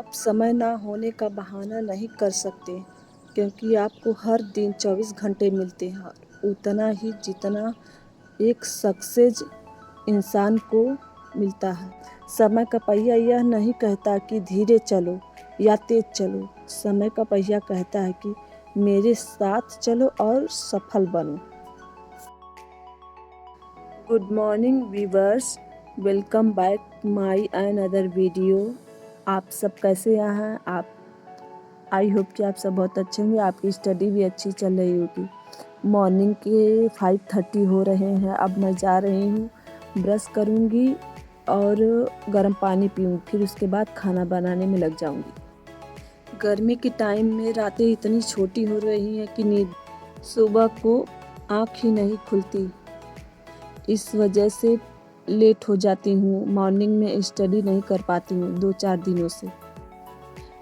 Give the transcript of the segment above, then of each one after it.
आप समय ना होने का बहाना नहीं कर सकते, क्योंकि आपको हर दिन 24 घंटे मिलते हैं, उतना ही जितना एक सक्सेस इंसान को मिलता है। समय का पहिया यह नहीं कहता कि धीरे चलो या तेज चलो, समय का पहिया कहता है कि मेरे साथ चलो और सफल बनो। Good morning viewers, welcome back my another video. आप सब कैसे हैं? आई होप कि आप सब बहुत अच्छे होंगे, आपकी स्टडी भी अच्छी चल रही होगी। मॉर्निंग के 5:30 हो रहे हैं। अब मैं जा रही हूँ, ब्रश करूँगी और गर्म पानी पीऊँ, फिर उसके बाद खाना बनाने में लग जाऊँगी। गर्मी के टाइम में रातें इतनी छोटी हो रही हैं कि नींद सुबह को आँख ही नहीं खुलती। इस वजह से लेट हो जाती हूँ, मॉर्निंग में स्टडी नहीं कर पाती हूँ 2-4 दिनों से।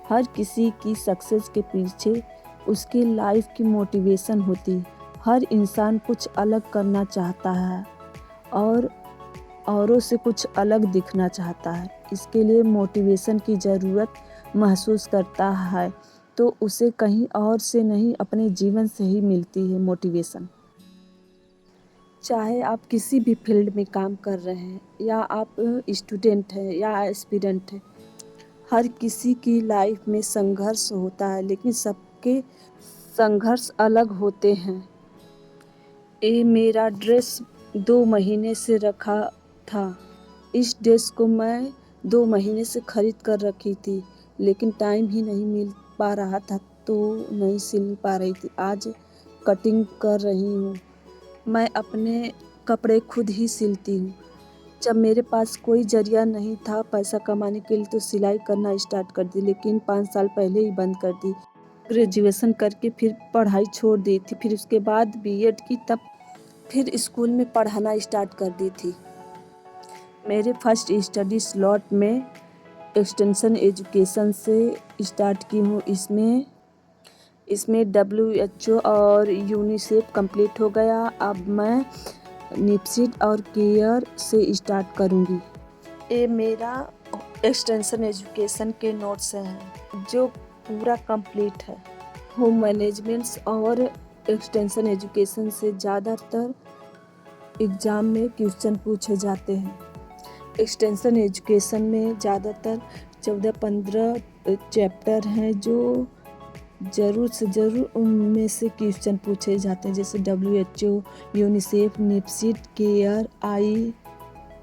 हर किसी की सक्सेस के पीछे उसकी लाइफ की मोटिवेशन होती। हर इंसान कुछ अलग करना चाहता है और औरों से कुछ अलग दिखना चाहता है। इसके लिए मोटिवेशन की ज़रूरत महसूस करता है, तो उसे कहीं और से नहीं, अपने जीवन से ही मिलती है मोटिवेशन। चाहे आप किसी भी फील्ड में काम कर रहे हैं, या आप स्टूडेंट हैं या एस्पिरेंट हैं, हर किसी की लाइफ में संघर्ष होता है, लेकिन सबके संघर्ष अलग होते हैं। ये मेरा ड्रेस 2 महीने से रखा था। इस ड्रेस को मैं 2 महीने से खरीद कर रखी थी, लेकिन टाइम ही नहीं मिल पा रहा था, तो नहीं सिल पा रही थी। आज कटिंग कर रही हूँ। मैं अपने कपड़े खुद ही सिलती हूँ। जब मेरे पास कोई जरिया नहीं था पैसा कमाने के लिए, तो सिलाई करना स्टार्ट कर दी, लेकिन 5 साल पहले ही बंद कर दी। ग्रेजुएशन करके फिर पढ़ाई छोड़ दी थी, फिर उसके बाद बीएड की, तब फिर स्कूल में पढ़ाना स्टार्ट कर दी थी। मेरे फर्स्ट स्टडी स्लॉट में एक्सटेंशन एजुकेशन से स्टार्ट की हूँ। इसमें WHO और यूनिसेफ कंप्लीट हो गया। अब मैं निप्सिट और केयर से स्टार्ट करूँगी। ये मेरा एक्सटेंशन एजुकेशन के नोट्स हैं, जो पूरा कंप्लीट है। होम मैनेजमेंट्स और एक्सटेंशन एजुकेशन से ज़्यादातर एग्ज़ाम में क्वेश्चन पूछे जाते हैं। एक्सटेंशन एजुकेशन में ज़्यादातर 14-15 चैप्टर हैं, जो ज़रूर से ज़रूर उनमें से क्वेश्चन पूछे जाते हैं, जैसे WHO, यूनिसेफ, निप्सिट, CARE,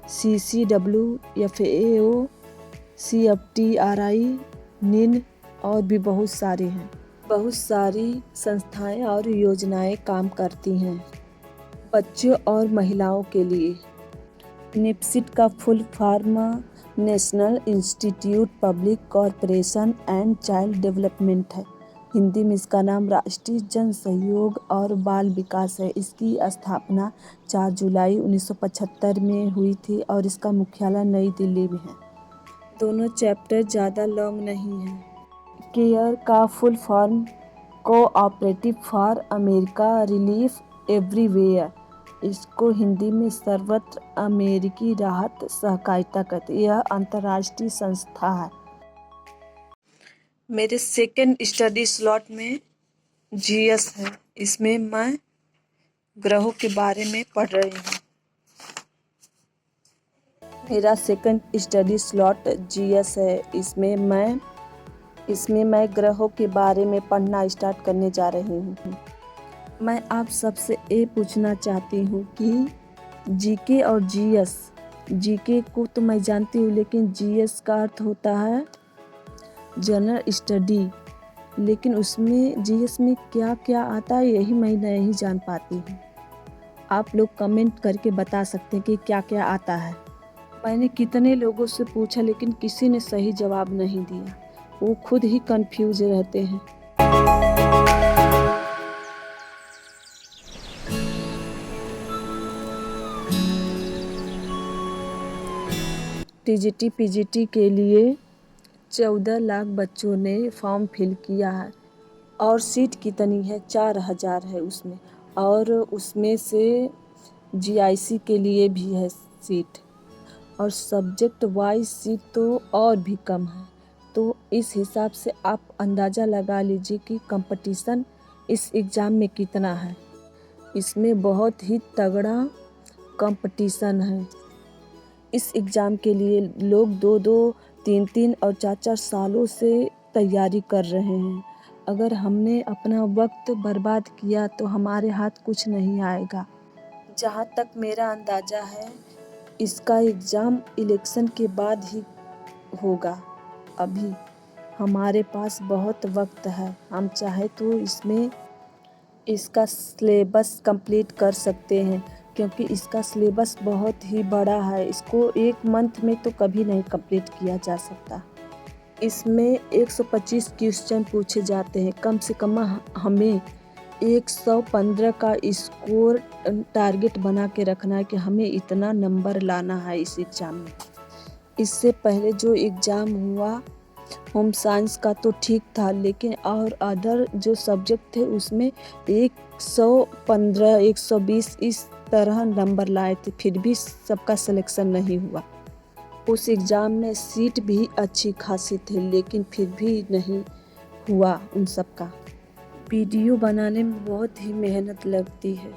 ICCW, FAO, CFTRI, NIN और भी बहुत सारे हैं। बहुत सारी संस्थाएं और योजनाएं काम करती हैं बच्चों और महिलाओं के लिए। निप्सिट का full form national institute public corporation and child development है। हिंदी में इसका नाम राष्ट्रीय जन सहयोग और बाल विकास है। इसकी स्थापना 4 जुलाई 1975 में हुई थी और इसका मुख्यालय नई दिल्ली में है। दोनों चैप्टर ज़्यादा लॉन्ग नहीं हैं। केयर का full form cooperative for America relief everywhere, इसको हिंदी में सर्वत्र अमेरिकी राहत सहकारिता कहते हैं। यह अंतर्राष्ट्रीय संस्था है। मेरे सेकेंड स्टडी स्लॉट में GS है। इसमें मैं ग्रहों के बारे में पढ़ रही हूँ। मेरा सेकेंड स्टडी स्लॉट GS है। इसमें मैं ग्रहों के बारे में पढ़ना स्टार्ट करने जा रही हूँ। मैं आप सबसे ये पूछना चाहती हूँ कि GK और GS, GK को तो मैं जानती हूँ, लेकिन GS का अर्थ होता है जनरल स्टडी, लेकिन उसमें GS में क्या क्या आता है, यही मैं नहीं जान पाती हूँ। आप लोग कमेंट करके बता सकते हैं कि क्या क्या आता है। मैंने कितने लोगों से पूछा, लेकिन किसी ने सही जवाब नहीं दिया। वो खुद ही कंफ्यूज रहते हैं। TGT PGT के लिए 14 लाख बच्चों ने फॉर्म फिल किया है, और सीट कितनी है? 4000 है उसमें, और उसमें से GIC के लिए भी है सीट, और सब्जेक्ट वाइज सीट तो और भी कम है। तो इस हिसाब से आप अंदाज़ा लगा लीजिए कि कंपटीशन इस एग्ज़ाम में कितना है। इसमें बहुत ही तगड़ा कंपटीशन है। इस एग्ज़ाम के लिए लोग 2-2, 3-3 और 4-4 सालों से तैयारी कर रहे हैं। अगर हमने अपना वक्त बर्बाद किया तो हमारे हाथ कुछ नहीं आएगा। जहाँ तक मेरा अंदाज़ा है, इसका एग्ज़ाम इलेक्शन के बाद ही होगा। अभी हमारे पास बहुत वक्त है, हम चाहे तो इसका सिलेबस कंप्लीट कर सकते हैं, क्योंकि इसका सिलेबस बहुत ही बड़ा है। इसको 1 मंथ में तो कभी नहीं कंप्लीट किया जा सकता। इसमें 125 क्वेश्चन पूछे जाते हैं। कम से कम हमें 115 का स्कोर टारगेट बना के रखना है कि हमें इतना नंबर लाना है इस एग्ज़ाम में। इससे पहले जो एग्ज़ाम हुआ होम साइंस का तो ठीक था, लेकिन और अदर जो सब्जेक्ट थे उसमें 115, 120 इस तरह नंबर लाए थे, फिर भी सबका सिलेक्शन नहीं हुआ। उस एग्ज़ाम में सीट भी अच्छी खासी थी, लेकिन फिर भी नहीं हुआ उन सब का। वीडियो बनाने में बहुत ही मेहनत लगती है।